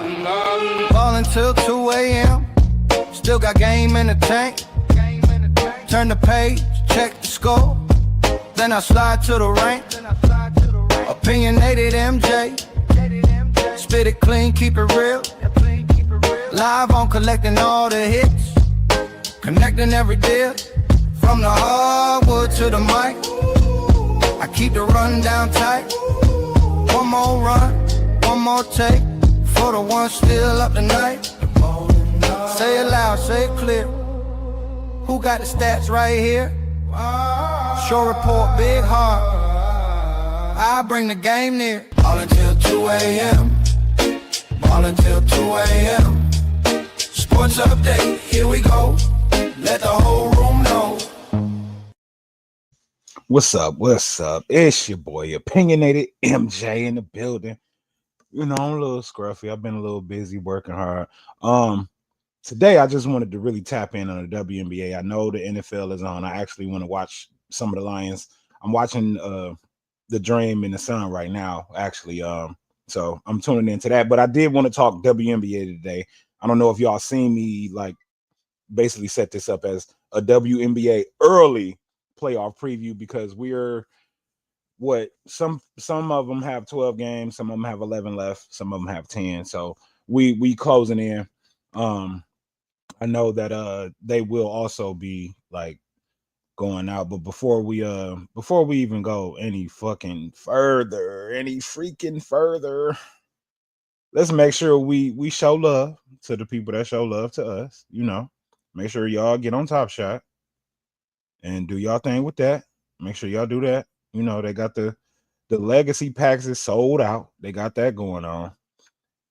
Ballin' till 2 a.m. Still got game in the tank. Turn the page, check the score. Then I slide to the rank. Opinionated MJ. Spit it clean, keep it real. Live on collecting all the hits. Connecting every deal. From the hardwood to the mic. I keep the run down tight. One more run, one more take. For the one still up tonight. Say it loud, say it clear. Who got the stats right here? Show report, big heart. I bring the game near. All until 2 a.m. All until 2 a.m. Sports update, here we go. Let the whole room know. What's up? What's up? It's your boy, Opinionated MJ in the building. You know, I'm a little scruffy. I've been a little busy working hard. Today, I just wanted to really tap in on the WNBA. I know the NFL is on. I actually want to watch some of the Lions. I'm watching the Dream and the Sun right now, actually. So I'm tuning into that. But I did want to talk WNBA today. I don't know if y'all seen me like basically set this up as a WNBA early playoff preview because we're some of them have 12 games, some of them have 11 left, some of them have 10. So we closing in. I know that they will also be like going out, but before we even go any freaking further, let's make sure we show love to the people that show love to us. You know, make sure y'all get on Top Shot and do y'all thing with that. Make sure y'all do that. You know, they got the legacy packs is sold out. They got that going on.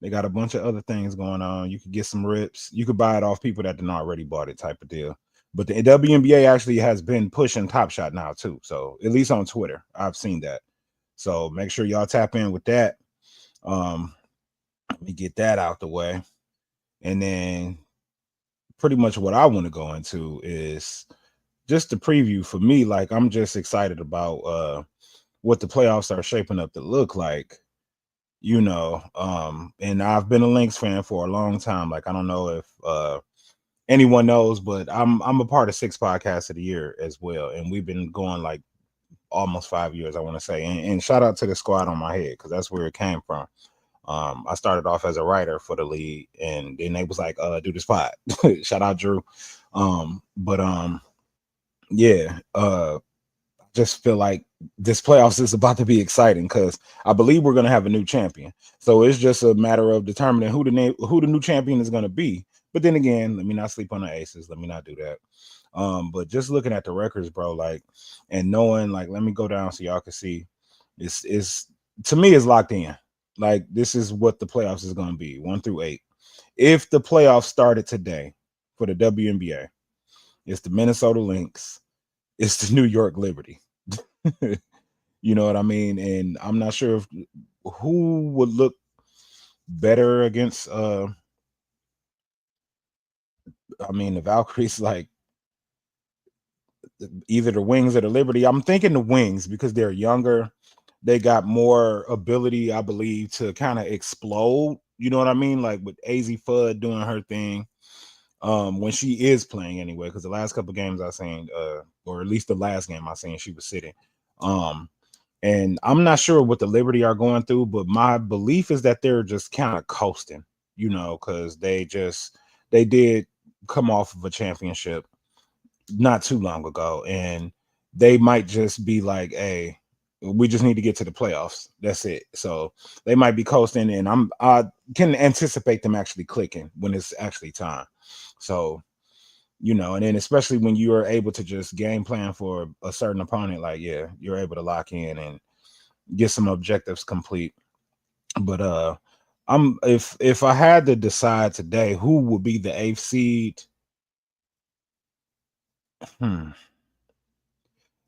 They got a bunch of other things going on. You could get some rips. You could buy it off people that didn't already bought it type of deal. But the WNBA actually has been pushing Top Shot now too. So at least on Twitter, I've seen that. So make sure y'all tap in with that. Let me get that out the way. And then pretty much what I want to go into is just the preview for me. Like I'm just excited about what the playoffs are shaping up to look like. You know, and I've been a Lynx fan for a long time. Like, I don't know if anyone knows, but I'm a part of 6 podcasts of the year as well. And we've been going like almost 5 years, I want to say. And shout out to the squad on my head, because that's where it came from. I started off as a writer for the league, and then they was like, do this pod. Shout out Drew. Yeah, just feel like this playoffs is about to be exciting because I believe we're going to have a new champion. So it's just a matter of determining who the new champion is going to be. But then again, let me not sleep on the Aces. Let me not do that. But just looking at the records, bro, like, and knowing, like, let me go down so y'all can see. It's to me, it's locked in. Like, this is what the playoffs is going to be, 1 through 8. If the playoffs started today for the WNBA, it's the Minnesota Lynx. It's the New York Liberty. You know what I mean? And I'm not sure who would look better against the Valkyries, like either the Wings or the Liberty. I'm thinking the Wings because they're younger. They got more ability, I believe, to kind of explode. You know what I mean? Like with AZ Fudd doing her thing. When she is playing anyway, because the last couple games I seen, or at least the last game I seen, she was sitting. And I'm not sure what the Liberty are going through, but my belief is that they're just kind of coasting, you know, because they did come off of a championship not too long ago, and they might just be like, hey, we just need to get to the playoffs. That's it. So they might be coasting, and I can anticipate them actually clicking when it's actually time. So, you know, and then especially when you are able to just game plan for a certain opponent, like, yeah, you're able to lock in and get some objectives complete. But if I had to decide today who would be the 8th seed,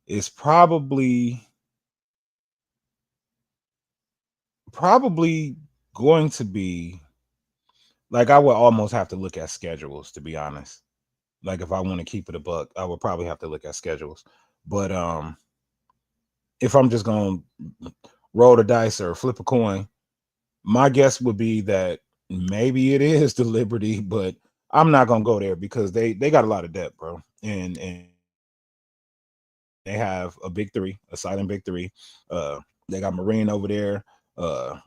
it's probably going to be, like, I would almost have to look at schedules, to be honest. Like, if I want to keep it a buck, I would probably have to look at schedules. But if I'm just going to roll the dice or flip a coin, my guess would be that maybe it is the Liberty, but I'm not gonna go there because they got a lot of depth, bro. And they have a big three, a silent big three. They got Marine over there, uh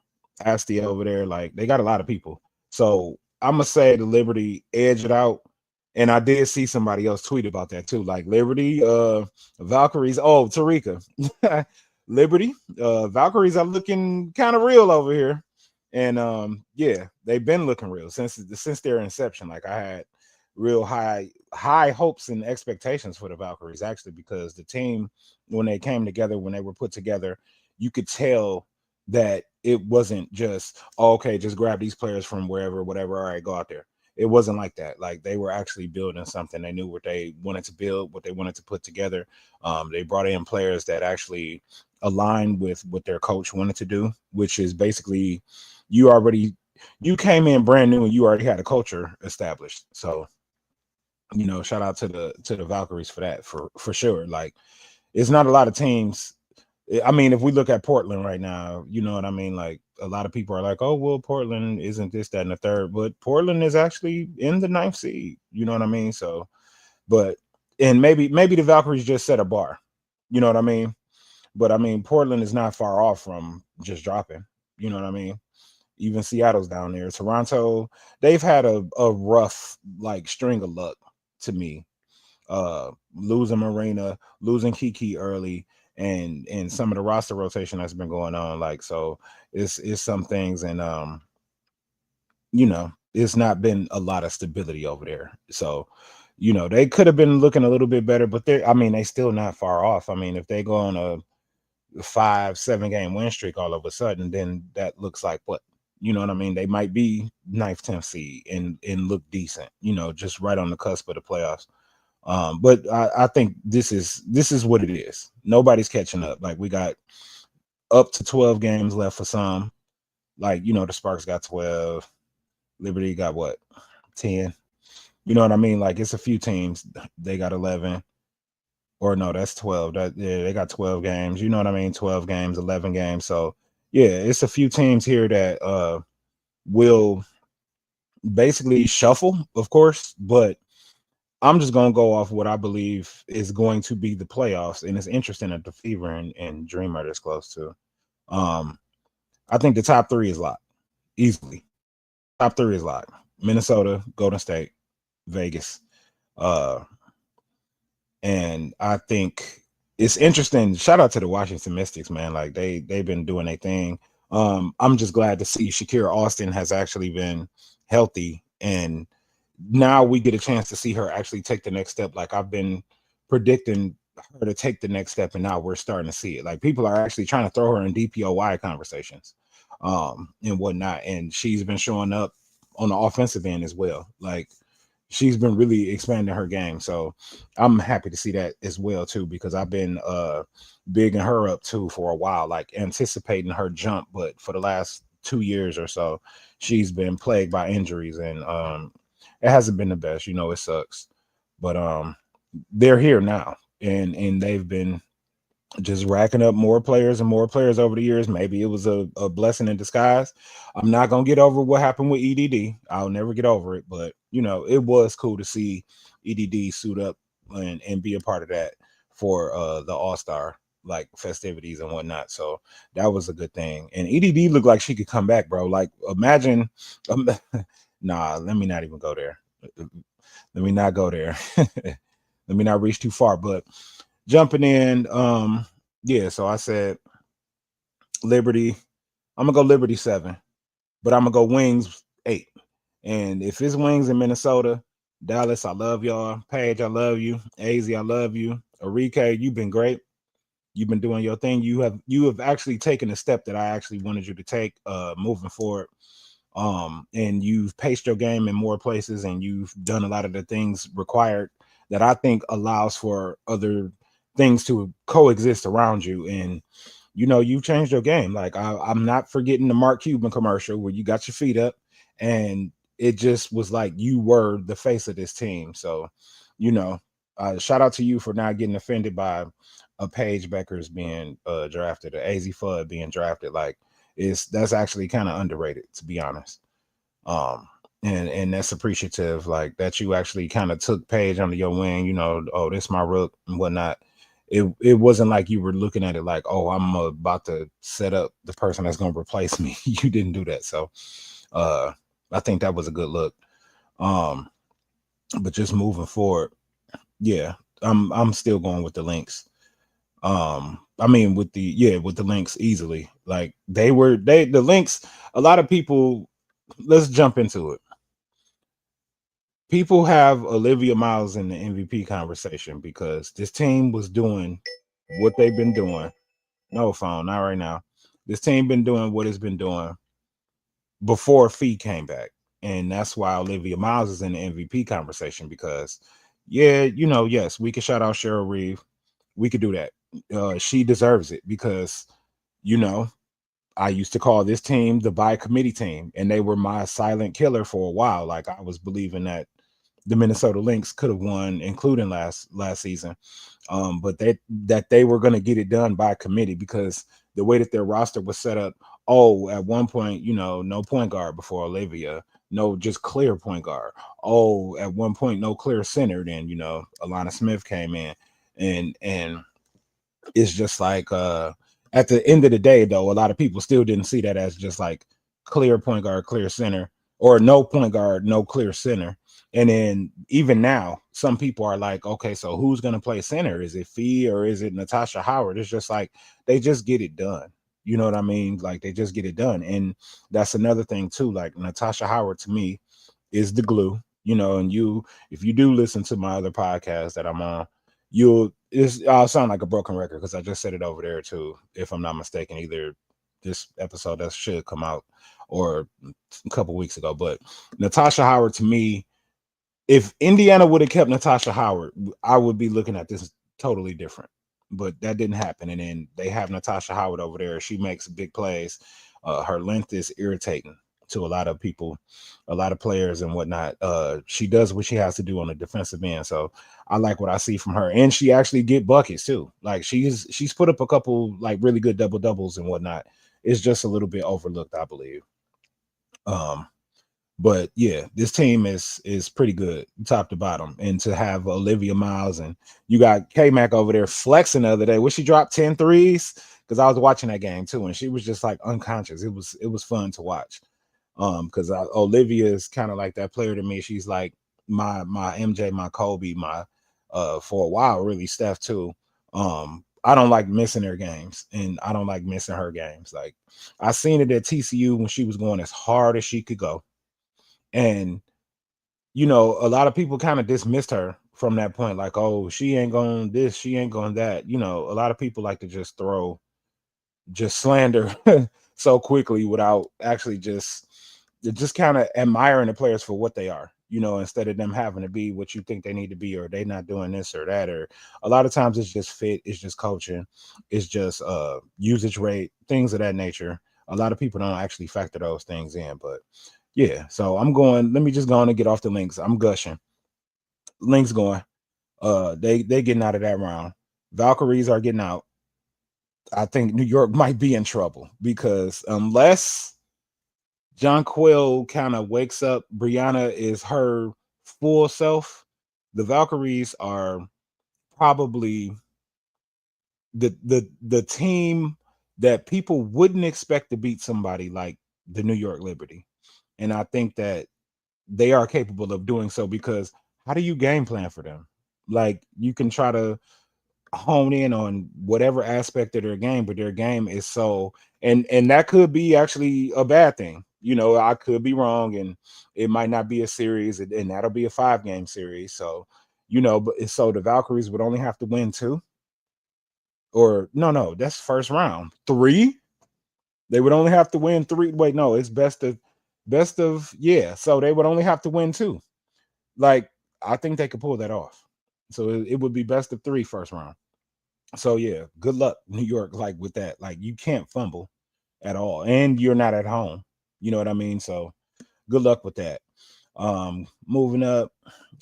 Asti over there. Like they got a lot of people. So I'm gonna say the Liberty edge it out. And I did see somebody else tweet about that too. Like Liberty, Valkyries. Oh, Tarika. Liberty, Valkyries are looking kind of real over here. And yeah, they've been looking real since their inception. Like I had real high hopes and expectations for the Valkyries actually, because the team, when they came together, when they were put together, you could tell that it wasn't just, oh, okay, just grab these players from wherever, whatever, all right, go out there. It wasn't like that. Like they were actually building something. They knew what they wanted to build, what they wanted to put together. They brought in players that actually aligned with what their coach wanted to do, which is basically you came in brand new and you already had a culture established. So shout out to the Valkyries for that, for sure. Like it's not a lot of teams. I mean, if we look at Portland right now, you know what I mean? Like a lot of people are like, oh, well, Portland isn't this, that, and the third, but Portland is actually in the ninth seed. You know what I mean? So, and maybe the Valkyries just set a bar. You know what I mean? But I mean, Portland is not far off from just dropping. You know what I mean? Even Seattle's down there. Toronto, they've had a rough like string of luck to me. Losing Marina, losing Kiki early, and some of the roster rotation that's been going on. Like, so it's some things, and it's not been a lot of stability over there. So, they could have been looking a little bit better, but they still not far off. I mean, if they go on a 5-7 game win streak all of a sudden, then that looks like what, you know what I mean? They might be 9th, 10th seed and look decent, just right on the cusp of the playoffs. But I think this is what it is. Nobody's catching up. Like we got up to 12 games left for some. Like, the Sparks got 12. Liberty got what? 10. You know what I mean? Like it's a few teams. They got 11. Or no, that's 12. They got 12 games. You know what I mean? 12 games, 11 games. So yeah, it's a few teams here that will basically shuffle, of course, but I'm just gonna go off what I believe is going to be the playoffs, and it's interesting that the Fever and Dream are this close to. I think the top 3 is locked easily. Top 3 is locked: Minnesota, Golden State, Vegas. And I think it's interesting. Shout out to the Washington Mystics, man. Like they've been doing their thing. I'm just glad to see Shakira Austin has actually been healthy, and now we get a chance to see her actually take the next step. Like I've been predicting her to take the next step, and now we're starting to see it. Like people are actually trying to throw her in DPOY conversations, and whatnot. And she's been showing up on the offensive end as well. Like she's been really expanding her game. So I'm happy to see that as well too, because I've been bigging her up too for a while, like anticipating her jump. But for the last 2 years or so, she's been plagued by injuries, and it hasn't been the best. It sucks. But they're here now, and they've been just racking up more players and more players over the years. Maybe it was a blessing in disguise. I'm not gonna get over what happened with EDD. I'll never get over it, but it was cool to see EDD suit up and be a part of that for the All-Star like festivities and whatnot. So that was a good thing. And EDD looked like she could come back, bro. Like imagine nah, let me not even go there. Let me not go there. Let me not reach too far, but jumping in, yeah, so I said Liberty. I'm gonna go Liberty 7, but I'm gonna go Wings 8. And if it's Wings in Minnesota, Dallas, I love y'all. Paige, I love you. AZ, I love you. Arike, you've been great. You've been doing your thing. You have actually taken a step that I actually wanted you to take moving forward. And you've paced your game in more places, and you've done a lot of the things required that I think allows for other things to coexist around you. And you've changed your game. Like I'm not forgetting the Mark Cuban commercial where you got your feet up, and it just was like you were the face of this team. So shout out to you for not getting offended by a Paige Becker's being drafted, or AZ Fudd being drafted. Like that's actually kind of underrated, to be honest. And that's appreciative, like that you actually kind of took Paige under your wing, oh, this my rook and whatnot. It wasn't like you were looking at it like, oh, I'm about to set up the person that's going to replace me. You didn't do that. So I think that was a good look. But just moving forward, yeah, I'm still going with the Lynx. I mean with the Lynx easily. Like the Lynx, a lot of people, let's jump into it. People have Olivia Miles in the MVP conversation because this team was doing what they've been doing. No phone, not right now. This team been doing what it's been doing before Fee came back. And that's why Olivia Miles is in the MVP conversation because, yeah, yes, we can shout out Cheryl Reeve. We could do that. She deserves it because, you know, I used to call this team the by committee team, and they were my silent killer for a while. Like I was believing that the Minnesota Lynx could have won, including last season. But that they were going to get it done by committee because the way that their roster was set up. Oh, at one point, no point guard before Olivia, no just clear point guard. Oh, at one point, no clear center. Then Alana Smith came in, and it's just like at the end of the day, though, a lot of people still didn't see that as just like clear point guard, clear center, or no point guard, no clear center. And then even now, some people are like, okay, so who's going to play center? Is it Fee or is it Natasha Howard? It's just like they just get it done. You know what I mean? Like they just get it done. And that's another thing too. Like Natasha Howard to me is the glue, and if you do listen to my other podcast that I'm on, I'll sound like a broken record because I just said it over there too, if I'm not mistaken, either this episode that should come out or a couple weeks ago. But Natasha Howard to me, if Indiana would have kept Natasha Howard, I would be looking at this totally different. But that didn't happen. And then they have Natasha Howard over there. She makes big plays. Her length is irritating to a lot of people, a lot of players and whatnot. She does what she has to do on the defensive end. So I like what I see from her. And she actually get buckets too. Like she's put up a couple like really good double doubles and whatnot. It's just a little bit overlooked, I believe. But yeah, this team is pretty good, top to bottom. And to have Olivia Miles and you got K Mac over there flexing the other day, where she dropped 10 threes. Because I was watching that game too, and she was just like unconscious. It was fun to watch. Because Olivia is kind of like that player to me. She's like my MJ, my Kobe, my for a while, really Steph too. I don't like missing their games, and I don't like missing her games. Like I seen it at TCU when she was going as hard as she could go. And a lot of people kind of dismissed her from that point, like, oh, she ain't going this, she ain't going that. A lot of people like to just slander so quickly without actually just kind of admiring the players for what they are, instead of them having to be what you think they need to be, or they not doing this or that. Or a lot of times it's just fit, it's just coaching, it's just usage rate, things of that nature. A lot of people don't actually factor those things in, but yeah. So let me just go on and get off the Lynx. I'm gushing. Lynx going. They getting out of that round. Valkyries are getting out. I think New York might be in trouble because unless John Quill kind of wakes up, Brianna is her full self, the Valkyries are probably the team that people wouldn't expect to beat somebody like the New York Liberty. And I think that they are capable of doing so because how do you game plan for them? Like you can try to hone in on whatever aspect of their game, but their game is so, and that could be actually a bad thing. I could be wrong, and it might not be a series, and that'll be a 5-game series. So, but so the Valkyries would only have to win 2, or no, that's first round 3. They would only have to win 3. Wait, no, it's best of yeah. So they would only have to win 2. Like I think they could pull that off. So it would be best of 3 first round. So yeah, good luck, New York, like with that. Like you can't fumble at all. And you're not at home. You know what I mean? So good luck with that. Moving up,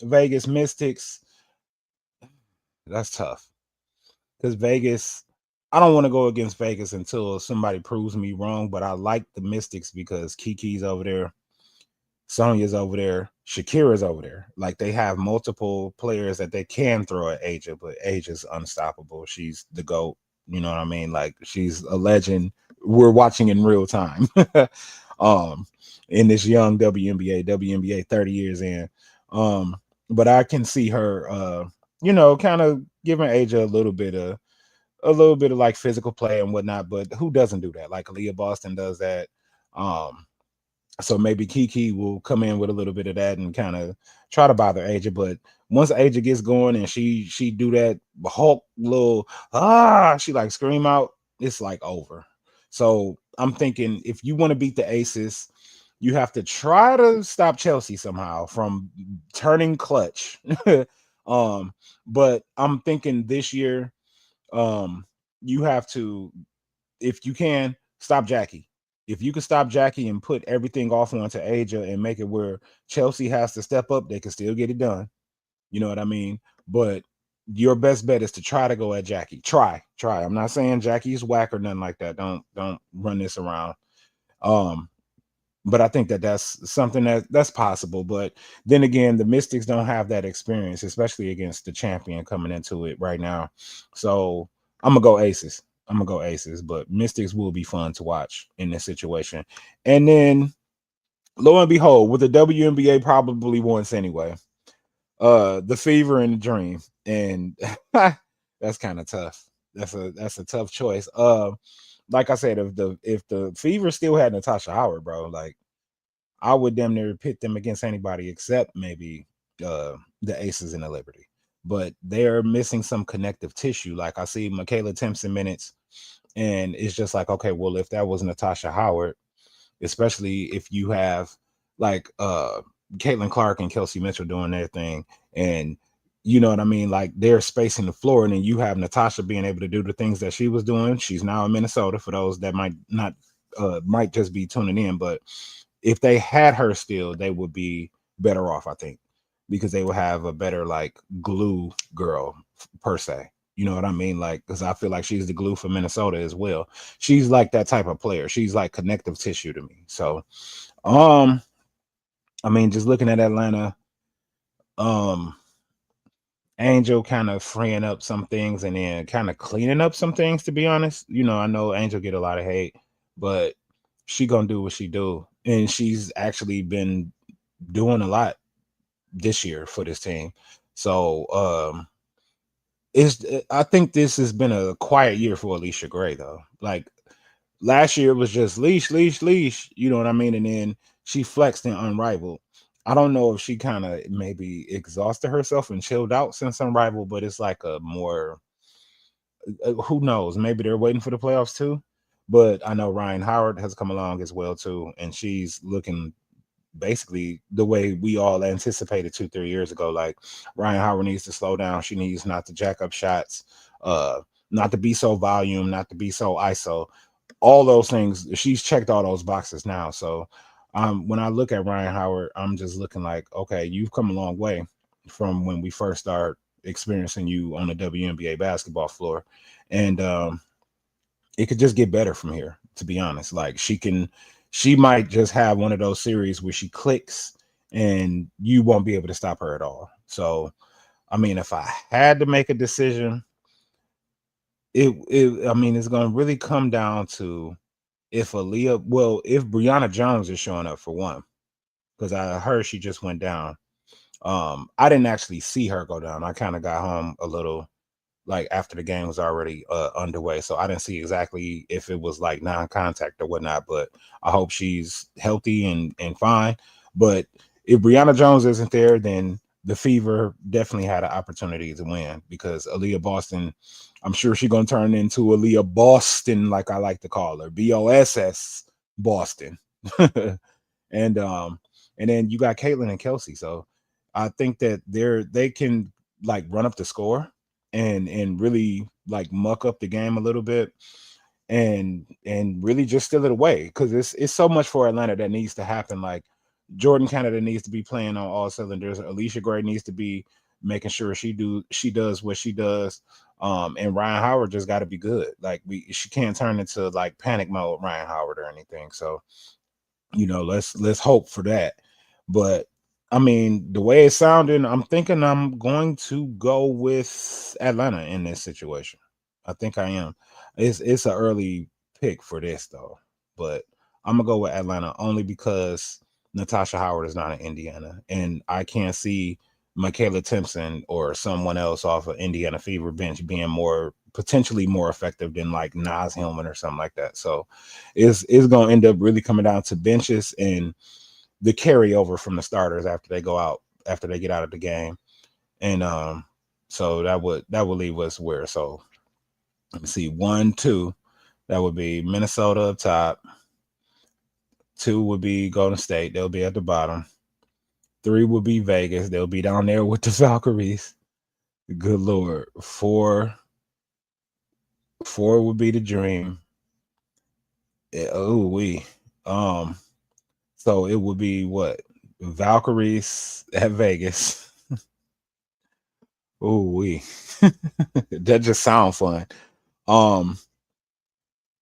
Vegas Mystics. That's tough. Because Vegas, I don't want to go against Vegas until somebody proves me wrong, but I like the Mystics because Kiki's over there. Sonya's over there, Shakira's over there. Like they have multiple players that they can throw at Asia, but Asia's unstoppable. She's the GOAT. You know what I mean? Like she's a legend. We're watching in real time. um in this young WNBA 30 years in. But I can see her kind of giving Asia a little bit of like physical play and whatnot, but who doesn't do that? Like Aaliyah Boston does that. Um, so maybe Kiki will come in with a little bit of that and kind of try to bother Aja. But once Aja gets going and she do that Hulk little she like scream out, it's like over. So I'm thinking if you want to beat the Aces, you have to try to stop Chelsea somehow from turning clutch. But I'm thinking this year, you have to, if you can, stop Jackie. If you can stop Jackie and put everything off onto Aja and make it where Chelsea has to step up, they can still get it done. You know what I mean? But your best bet is to try to go at Jackie. Try. I'm not saying Jackie's whack or nothing like that. Don't run this around. But I think that that's something that's possible. But then again, the Mystics don't have that experience, especially against the champion coming into it right now. So I'm gonna go Aces. But Mystics will be fun to watch in this situation. And then lo and behold, with the WNBA probably once anyway, the Fever and the Dream. And that's kind of tough. That's a tough choice. Like I said, if the Fever still had Natasha Howard, bro, like I would damn near pit them against anybody except maybe the Aces and the Liberty. But they're missing some connective tissue. Like I see Michaela Timpson minutes, and it's just like, okay, well, if that was Natasha Howard, especially if you have like Caitlin Clark and Kelsey Mitchell doing their thing, and you know what I mean, like they're spacing the floor, and then you have Natasha being able to do the things that she was doing. She's now in Minnesota for those that might just be tuning in, but if they had her still, they would be better off, I think, because they would have a better like glue girl per se. You know what I mean? Like, because I feel like she's the glue for Minnesota as well. She's like that type of player. She's like connective tissue to me. So, I mean, just looking at Atlanta, um, Angel kind of freeing up some things and then kind of cleaning up some things. To be honest, I know Angel get a lot of hate, but she gonna do what she do, and she's actually been doing a lot this year for this team. So, I think this has been a quiet year for Alicia Gray though. Like last year it was just leash, leash, leash. You know what I mean? And then she flexed and unrivaled. I don't know if she kind of maybe exhausted herself and chilled out since Unrivaled, but it's like a more who knows? Maybe they're waiting for the playoffs too. But I know Ryan Howard has come along as well too, and she's looking basically the way we all anticipated 2-3 years ago. Like Ryan Howard needs to slow down. She needs not to jack up shots, not to be so volume, not to be so ISO. All those things, she's checked all those boxes now. So when I look at Ryan Howard, I'm just looking like, okay, you've come a long way from when we first started experiencing you on the WNBA basketball floor. And it could just get better from here, to be honest. Like she might just have one of those series where she clicks and you won't be able to stop her at all. So, I mean, if I had to make a decision, it's going to really come down to if Brianna Jones is showing up for one, because I heard she just went down. I didn't actually see her go down. I kind of got home a little like after the game was already underway. So I didn't see exactly if it was like non-contact or whatnot, but I hope she's healthy and fine. But if Brianna Jones isn't there, then the Fever definitely had an opportunity to win because Aaliyah Boston, I'm sure she's going to turn into Aaliyah Boston, like I like to call her, BOSS Boston. and then you got Caitlin and Kelsey. So I think that they can like run up the score and really like muck up the game a little bit and really just steal it away because it's so much for Atlanta that needs to happen. Like Jordan Canada needs to be playing on all cylinders. Alicia Gray needs to be making sure she does what she does. And Ryan Howard just got to be good. Like she can't turn into like panic mode Ryan Howard or anything. So let's hope for that. But I mean, the way it's sounding, I'm thinking I'm going to go with Atlanta in this situation. I think I am. It's an early pick for this though, but I'm gonna go with Atlanta only because Natasha Howard is not in Indiana, and I can't see Michaela Timpson or someone else off of Indiana Fever bench being more potentially more effective than like Nas Hillman or something like that. So it's gonna end up really coming down to benches and the carryover from the starters after they go out after they get out of the game. And so that would leave us where, so let me see, 1-2, that would be Minnesota up top, 2 would be Golden State, they'll be at the bottom, 3 would be Vegas, they'll be down there with the Valkyries, good lord, 4 would be the Dream. Oh we so it would be what, Valkyries at Vegas. Oh we that just sound fun. Um,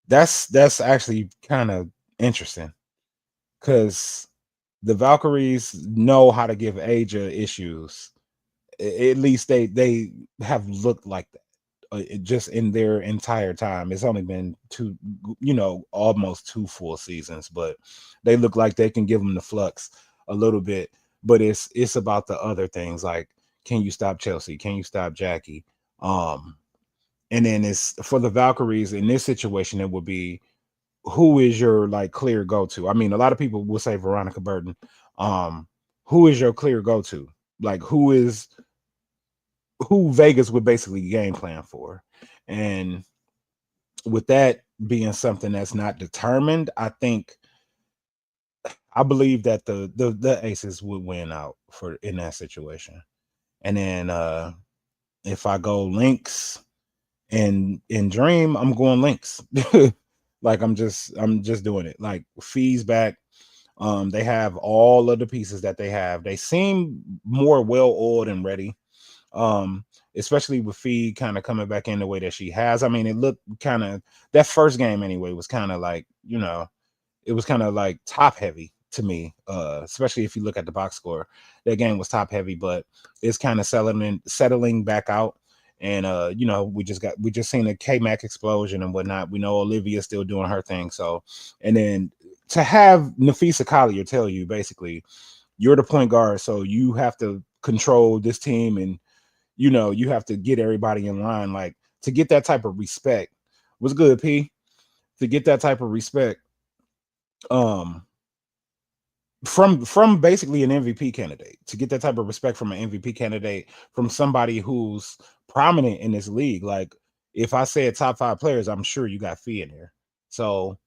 that's actually kind of interesting because the Valkyries know how to give Aja issues. At least they have looked like that. Just in their entire time, it's only been two, almost 2 full seasons, but they look like they can give them the flux a little bit. But it's about the other things like, can you stop Chelsea? Can you stop Jackie? Um, and then it's for the Valkyries in this situation, it would be, who is your like clear go-to? I mean, a lot of people will say Veronica Burton. Who is your clear go-to? Like who Vegas would basically game plan for? And with that being something that's not determined, I believe that the Aces would win out for in that situation. And then if I go Lynx and in Dream, I'm going Lynx. Like I'm just doing it. Like Fee's back. They have all of the pieces that they have. They seem more well oiled and ready. Especially with Fee kind of coming back in the way that she has. I mean, it looked kind of, that first game anyway was kind of like, it was kind of like top heavy to me. Especially if you look at the box score, that game was top heavy, but it's kind of settling back out. And we just seen a K-Mac explosion and whatnot. We know Olivia's still doing her thing. So, and then to have Nafisa Collier tell you basically, you're the point guard, so you have to control this team, and you have to get everybody in line. Like, to get that type of respect was good, P. To get that type of respect, um, from basically an MVP candidate, to get that type of respect from an MVP candidate, from somebody who's prominent in this league. Like, if I said top 5 players, I'm sure you got Fee in there. So,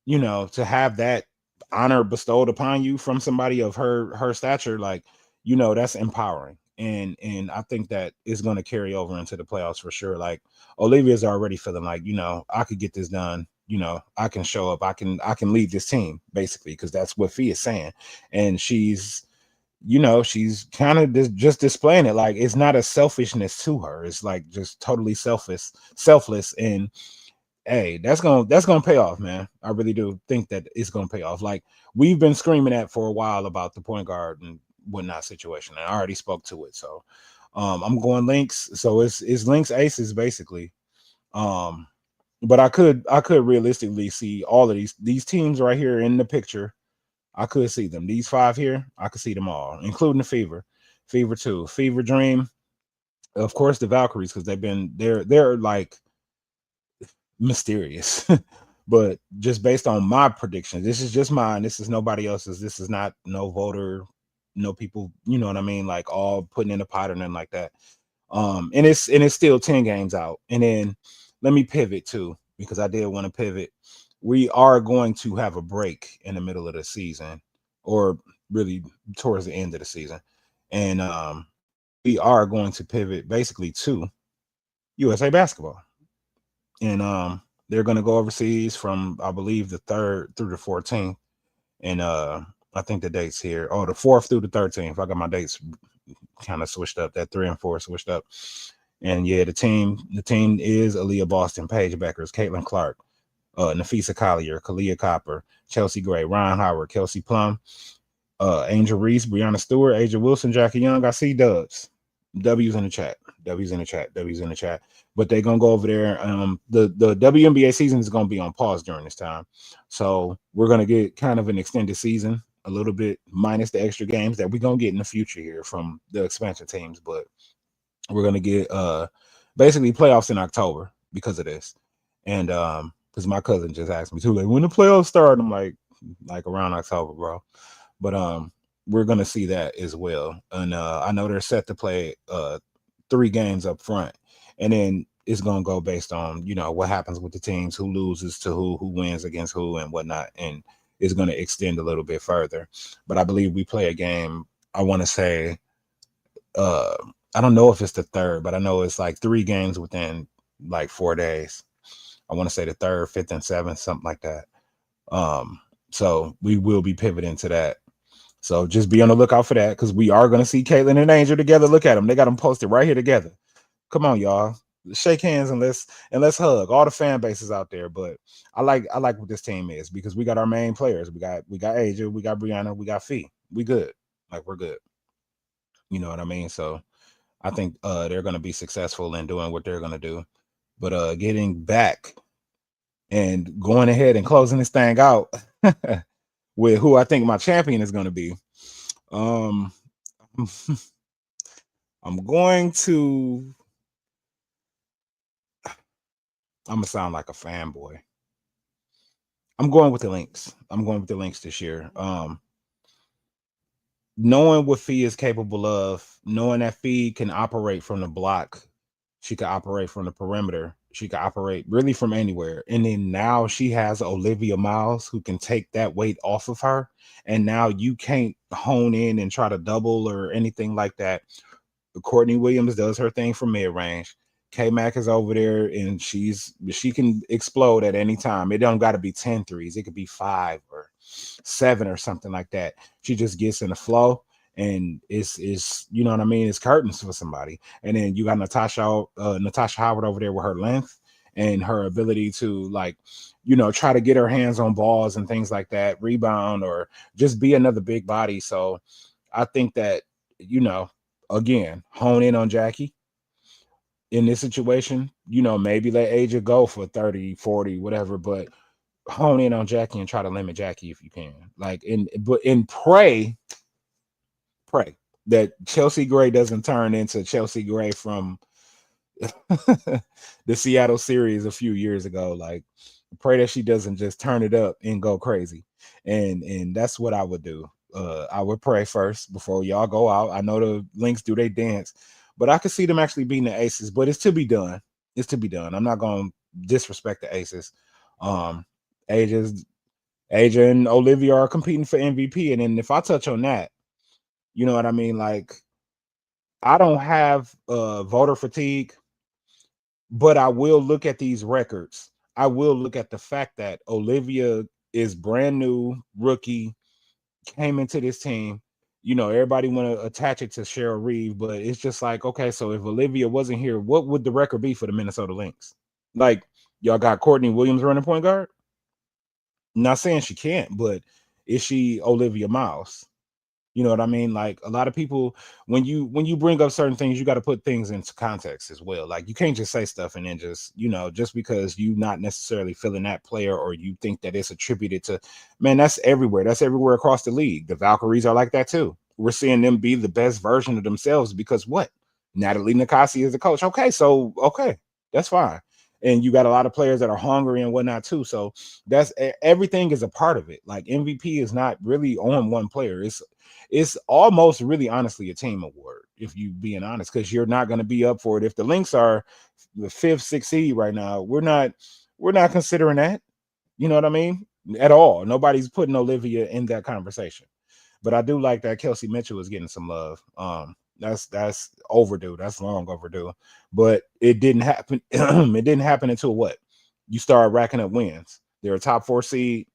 to have that honor bestowed upon you from somebody of her stature, like, that's empowering. And I think that is going to carry over into the playoffs for sure. Like, Olivia's already feeling like, I could get this done. I can show up. I can lead this team basically, because that's what Fee is saying. And she's kind of just displaying it. Like, it's not a selfishness to her. It's like just totally selfless. And hey, that's gonna pay off, man. I really do think that it's gonna pay off. Like, we've been screaming at for a while about the point guard and whatnot situation, and I already spoke to it. So I'm going Lynx. So it's Lynx Aces basically. But I could realistically see all of these teams right here in the picture. I could see them. These 5 here, I could see them all, including the Fever 2, Fever Dream, of course the Valkyries, because they're like mysterious. But just based on my prediction, this is just mine. This is nobody else's. This is not no voter, no people, you know what I mean? Like, all putting in a pot or nothing like that. And it's still 10 games out. And then let me pivot too, because I did want to pivot. We are going to have a break in the middle of the season, or really towards the end of the season. And we are going to pivot basically to USA basketball. And they're going to go overseas from, I believe, the 3rd through the 14th. And I think the dates here, the 4th through the 13th. I got my dates kind of switched up. That 3 and 4 switched up. And yeah, the team is Aaliyah Boston, Paige Beckers, Caitlin Clark, Nafisa Collier, Kalia Copper, Chelsea Gray, Ryan Howard, Kelsey Plum, Angel Reese, Brianna Stewart, Asia Wilson, Jackie Young. I see dubs. W's in the chat. W's in the chat. W's in the chat. But they're gonna go over there. The WNBA season is gonna be on pause during this time. So we're gonna get kind of an extended season, a little bit minus the extra games that we're gonna get in the future here from the expansion teams, but we're gonna get basically playoffs in October because of this. And because my cousin just asked me too, like when the playoffs start, I'm like around October, bro. But we're gonna see that as well. And I know they're set to play 3 games up front, and then it's gonna go based on, you know, what happens with the teams, who loses to who wins against who, and whatnot, and it's gonna extend a little bit further. But I believe we play a game. I want to say, I don't know if it's the 3rd, but I know it's like 3 games within like 4 days. I want to say the 3rd, 5th, and 7th, something like that. So we will be pivoting to that. So just be on the lookout for that, because we are going to see Caitlin and Angel together. Look at them; they got them posted right here together. Come on, y'all, shake hands and let's hug all the fan bases out there. But I like what this team is, because we got our main players. We got Asia, we got Brianna, we got Fee. We good, like we're good. You know what I mean? So I think they're going to be successful in doing what they're going to do. But getting back and going ahead and closing this thing out with who I think my champion is going to be. I'm going to sound like a fanboy. I'm going with the Lynx. I'm going with the Lynx this year. Knowing what Fee is capable of, knowing that Fee can operate from the block, she can operate from the perimeter, she can operate really from anywhere. And then now she has Olivia Miles, who can take that weight off of her. And now you can't hone in and try to double or anything like that. Courtney Williams does her thing from mid-range. K-Mac is over there, and she can explode at any time. It don't got to be 10 threes. It could be 5 or 7 or something like that. She just gets in the flow, and it's you know what I mean? It's curtains for somebody. And then you got Natasha Howard over there with her length and her ability to, like, you know, try to get her hands on balls and things like that, rebound, or just be another big body. So I think that, you know, again, hone in on Jackie in this situation. You know, maybe let Asia go for 30, 40, whatever, but hone in on Jackie and try to limit Jackie if you can. Like, pray that Chelsea Gray doesn't turn into Chelsea Gray from the Seattle series a few years ago. Like, pray that she doesn't just turn it up and go crazy. And that's what I would do. I would pray first before y'all go out. I know the Lynx do they dance, but I could see them actually beating the Aces. But it's to be done. It's to be done. I'm not going to disrespect the Aces. Asia and Olivia are competing for MVP. And then if I touch on that, you know what I mean? Like, I don't have voter fatigue, but I will look at these records. I will look at the fact that Olivia is brand new, rookie, came into this team. You know, everybody want to attach it to Cheryl Reeve, but it's just like, okay, so if Olivia wasn't here, what would the record be for the Minnesota Lynx? Like, y'all got Courtney Williams running point guard? Not saying she can't, but is she Olivia Miles? You know what I mean? Like, a lot of people, when you bring up certain things, you got to put things into context as well. Like, you can't just say stuff and then just, you know, just because you not necessarily feeling that player, or you think that it's attributed to, man, that's everywhere. That's everywhere across the league. The Valkyries are like that too. We're seeing them be the best version of themselves because what? Natalie Nakasi is the coach. Okay, so that's fine. And you got a lot of players that are hungry and whatnot too. So that's everything is a part of it. Like, MVP is not really on one player. It's almost really honestly a team award, if you being honest, because you're not going to be up for it. If the Lynx are the 5th, 6th seed right now, we're not considering that. You know what I mean? At all. Nobody's putting Olivia in that conversation. But I do like that Kelsey Mitchell is getting some love. That's overdue. That's long overdue. But it didn't happen. It didn't happen until what? You start racking up wins. They're a top 4 seed,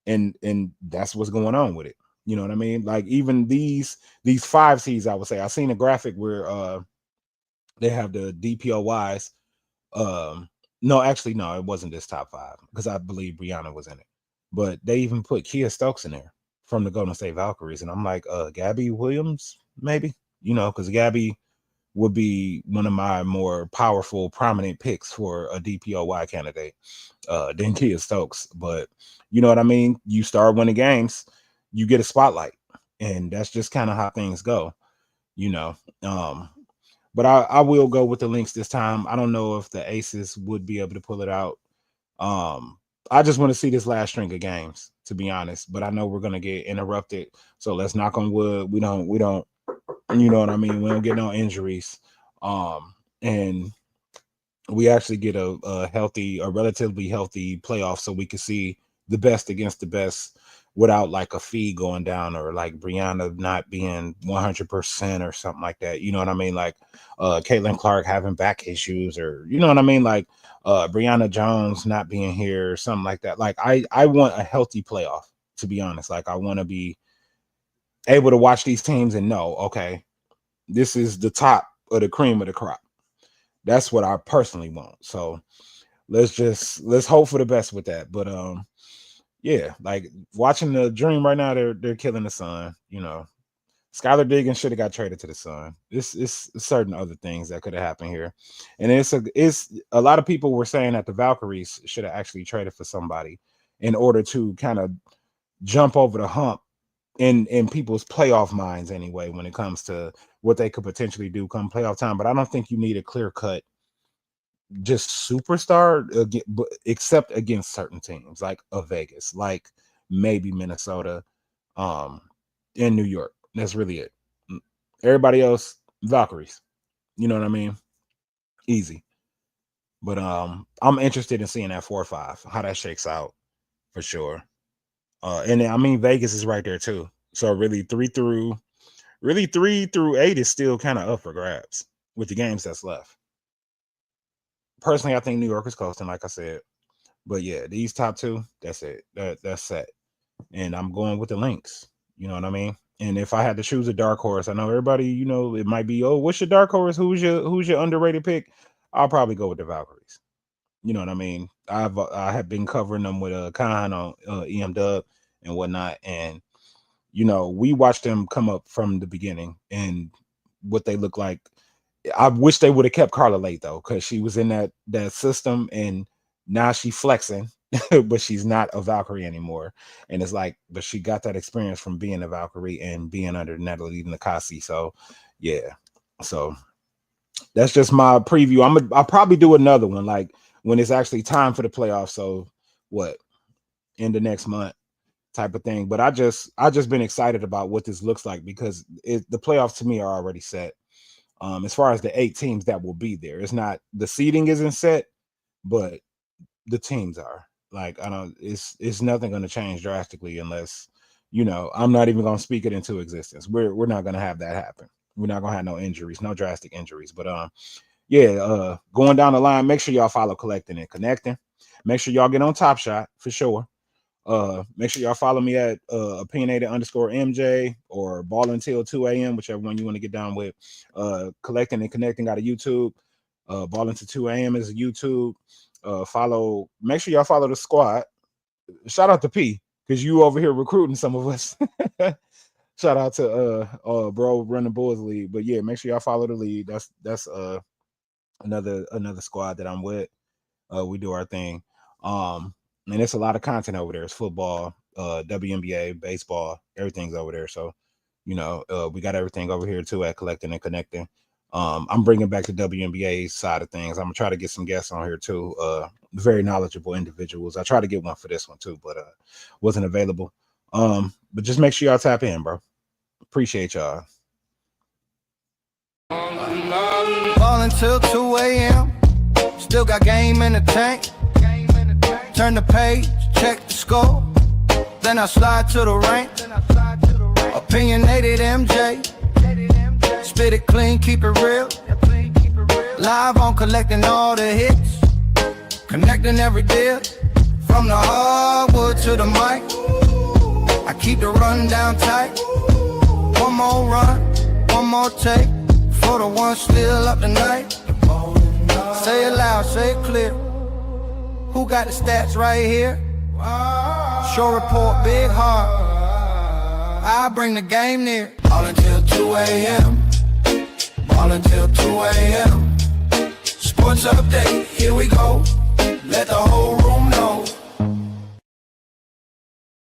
and that's what's going on with it. You know what I mean? Like, even these 5 seeds, I would say. I seen a graphic where they have the DPOYs. No, actually, no, it wasn't this top 5, because I believe Brianna was in it. But they even put Kia Stokes in there. from the Golden State Valkyries. And I'm like, Gabby Williams, maybe, because Gabby would be one of my more powerful, prominent picks for a DPOY candidate than Kia Stokes. But you know what I mean? You start winning games, you get a spotlight. And that's just kind of how things go, But I will go with the Lynx this time. I don't know if the Aces would be able to pull it out. I just want to see this last string of games, to be honest. But I know we're gonna get interrupted. So let's knock on wood. We don't, you know what I mean? We don't get no injuries. And we actually get a relatively healthy playoff so we can see the best against the best without like a fee going down or like Brianna not being 100% or something like that. You know what I mean? Like Caitlin Clark having back issues, or you know what I mean? Like Brianna Jones not being here or something like that. Like I want a healthy playoff, to be honest. Like I want to be able to watch these teams and know, okay, this is the top of the cream of the crop. That's what I personally want. So let's hope for the best with that. But yeah, like watching the Dream right now, they're killing the Sun. Skylar Diggins should have got traded to the Sun. It's certain other things that could have happened here, and it's a lot of people were saying that the Valkyries should have actually traded for somebody in order to kind of jump over the hump in people's playoff minds anyway, when it comes to what they could potentially do come playoff time. But I don't think you need a clear cut just superstar except against certain teams like Vegas, like maybe Minnesota, and New York. That's really it. Everybody else, Valkyries. You know what I mean? Easy. But I'm interested in seeing that 4-5, how that shakes out for sure. And I mean Vegas is right there too. So really 3 through 8 is still kind of up for grabs with the games that's left. Personally, I think New York is coasting, like I said. But yeah, these top two, that's it. That's set. And I'm going with the Lynx. You know what I mean? And if I had to choose a dark horse, I know everybody, it might be, oh, what's your dark horse? Who's your underrated pick? I'll probably go with the Valkyries. You know what I mean? I have been covering them with Khan on EM Dub and whatnot. And, we watched them come up from the beginning and what they look like. I wish they would have kept Carla late though, because she was in that system, and now she's flexing, but she's not a Valkyrie anymore. And it's like, but she got that experience from being a Valkyrie and being under Natalie Nakasi. So yeah, so that's just my preview. I'll probably do another one like when it's actually time for the playoffs. So what, in the next month type of thing. But I just been excited about what this looks like, because the playoffs to me are already set. As far as the 8 teams that will be there, it's not, the seeding isn't set, but the teams are. Like, it's nothing going to change drastically unless, I'm not even going to speak it into existence. We're not going to have that happen. We're not going to have no injuries, no drastic injuries. But going down the line, make sure y'all follow Collecting and Connecting. Make sure y'all get on Top Shot for sure. Make sure y'all follow me at opinionated_MJ or Ballin till 2 a.m., whichever one you want to get down with. Collecting and Connecting got a YouTube. Ballin to 2 a.m. is a YouTube. Make sure y'all follow the squad. Shout out to P, because you over here recruiting some of us. Shout out to bro running Bulls League. But yeah, make sure y'all follow the league. That's another squad that I'm with. We do our thing. And it's a lot of content over there. It's football, WNBA, baseball, everything's over there. So, we got everything over here too at Collecting and Connecting. I'm bringing back the WNBA side of things. I'm gonna try to get some guests on here too. Very knowledgeable individuals. I tried to get one for this one too, but wasn't available. But just make sure y'all tap in, bro. Appreciate y'all. Ballin' till 2 a.m. Still got game in the tank. Turn the page, check the score. Then I slide to the rank. Opinionated MJ. Spit it clean, keep it real. Live on Collecting all the hits. Connecting every deal. From the hardwood to the mic. I keep the run down tight. One more run, one more take. For the one still up tonight. Say it loud, say it clear. Who got the stats right here? Show report, big heart. I bring the game near. All until 2 a.m. All until 2 a.m. Sports update, here we go.